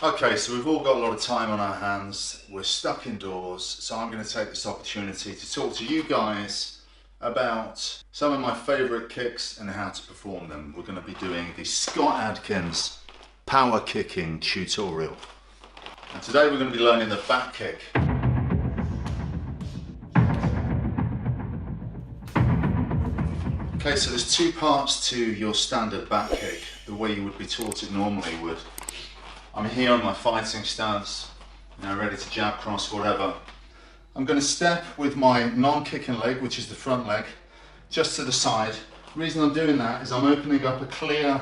Okay, so we've all got a lot of time on our hands, we're stuck indoors, so I'm going to take this opportunity to talk to you guys about some of my favourite kicks and how to perform them. We're going to be doing the Scott Adkins power kicking tutorial. And today we're going to be learning the back kick. Okay, so there's two parts to your standard back kick, the way you would be taught it normally would. I'm here on my fighting stance, ready to jab, cross, whatever. I'm going to step with my non-kicking leg, which is the front leg, just to the side. The reason I'm doing that is I'm opening up a clear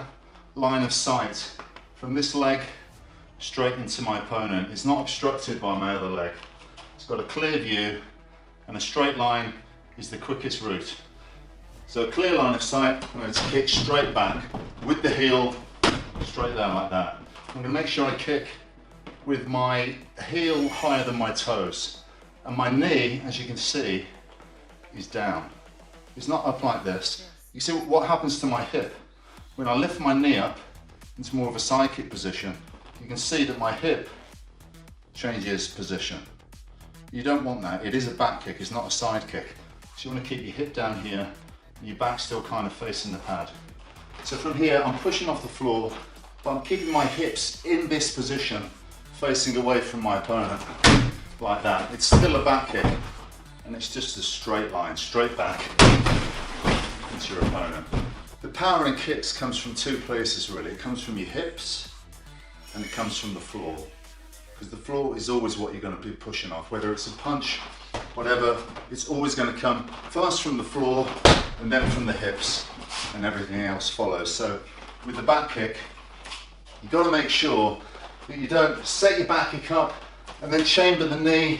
line of sight from this leg straight into my opponent. It's not obstructed by my other leg. It's got a clear view, and a straight line is the quickest route. So a clear line of sight, I'm going to kick straight back with the heel straight there like that. I'm going to make sure I kick with my heel higher than my toes, and my knee, as you can see, is down. It's not up like this. You see what happens to my hip? When I lift my knee up into more of a side kick position, you can see that my hip changes position. You don't want that. It is a back kick, it's not a side kick. So you want to keep your hip down here, and your back still kind of facing the pad. So from here, I'm pushing off the floor, but I'm keeping my hips in this position, facing away from my opponent, like that. It's still a back kick, and it's just a straight line, straight back into your opponent. The power in kicks comes from two places really. It comes from your hips, and it comes from the floor. Because the floor is always what you're going to be pushing off, whether it's a punch, whatever, it's always going to come first from the floor, and then from the hips, and everything else follows. So with the back kick, you've got to make sure that you don't set your back kick up and then chamber the knee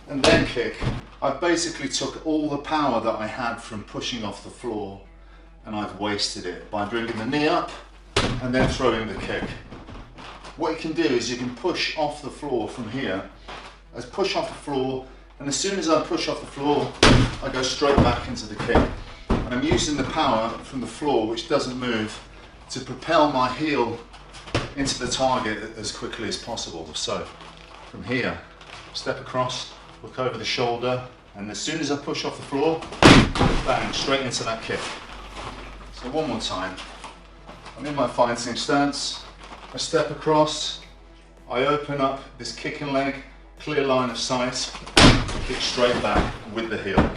and then kick. I've basically took all the power that I had from pushing off the floor, and I've wasted it by bringing the knee up and then throwing the kick. What you can do is you can push off the floor from here. I push off the floor, and as soon as I push off the floor, I go straight back into the kick. And I'm using the power from the floor, which doesn't move, to propel my heel into the target as quickly as possible. So from here, step across, look over the shoulder, and as soon as I push off the floor, bang, straight into that kick. So one more time. I'm in my fighting stance, I step across, I open up this kicking leg, clear line of sight, kick straight back with the heel.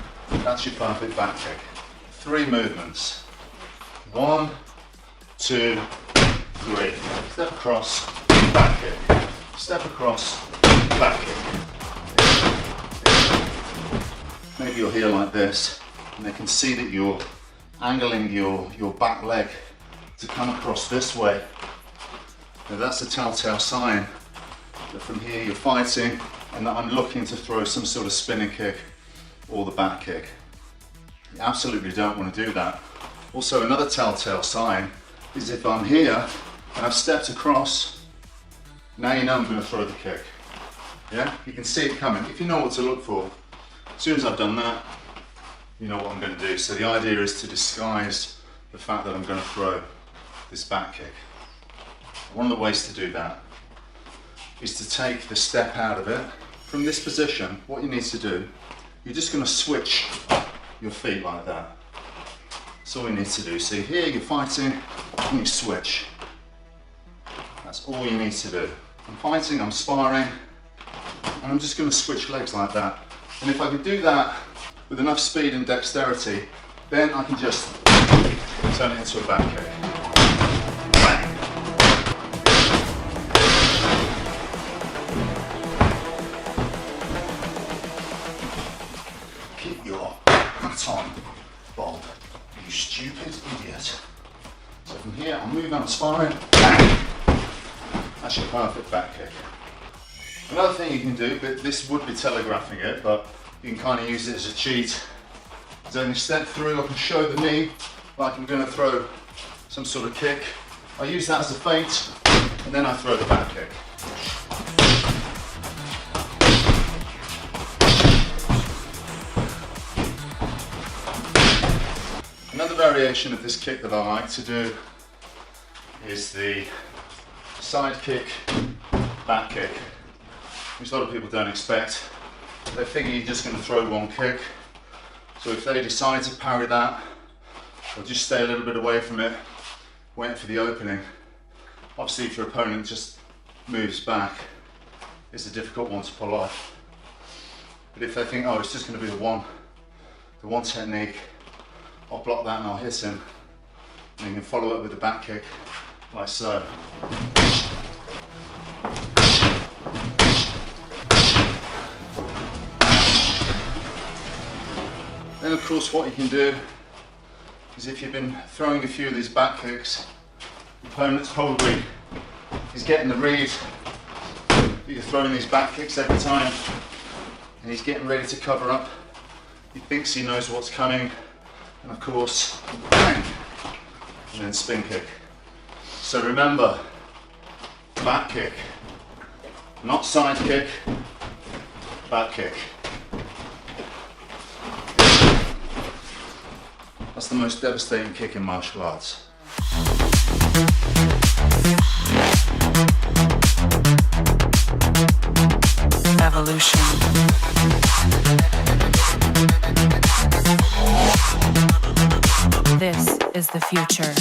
That's your perfect back kick. 3 movements. 1, 2, 3. Step across, back kick. Step across, back kick. Maybe you're here like this, and they can see that you're angling your back leg to come across this way. Now that's a telltale sign that from here you're fighting, and that I'm looking to throw some sort of spinning kick or the back kick. You absolutely don't want to do that. Also, another telltale sign is if I'm here and I've stepped across, now you know I'm going to throw the kick. Yeah, you can see it coming. If you know what to look for, as soon as I've done that, you know what I'm going to do. So the idea is to disguise the fact that I'm going to throw this back kick. One of the ways to do that is to take the step out of it. From this position, what you need to do, you're just going to switch your feet like that. That's all you need to do. So here you're fighting and you switch. That's all you need to do. I'm fighting, I'm sparring, and I'm just going to switch legs like that. And if I can do that with enough speed and dexterity, then I can just turn it into a back kick. Bang. Keep your hat on, Bob, you stupid idiot. So from here, I'm moving, I'm sparring, bang! That's your perfect back kick. Another thing you can do, but this would be telegraphing it, but you can kind of use it as a cheat, is only step through, I can show the knee like I'm going to throw some sort of kick. I use that as a feint, and then I throw the back kick. Another variation of this kick that I like to do is the side kick back kick, which a lot of people don't expect. They figure you're just going to throw one kick. So if they decide to parry that, or just stay a little bit away from it, wait for the opening. Obviously if your opponent just moves back, it's a difficult one to pull off. But if they think, oh, it's just going to be the one technique, I'll block that and I'll hit him. And you can follow it with the back kick, like so. Then of course what you can do is, if you've been throwing a few of these back kicks, the opponent's probably is getting the read that you're throwing these back kicks every time, and he's getting ready to cover up. He thinks he knows what's coming, and of course, bang, and then spin kick. So remember, back kick, not side kick, back kick. That's the most devastating kick in martial arts. Evolution. This is the future.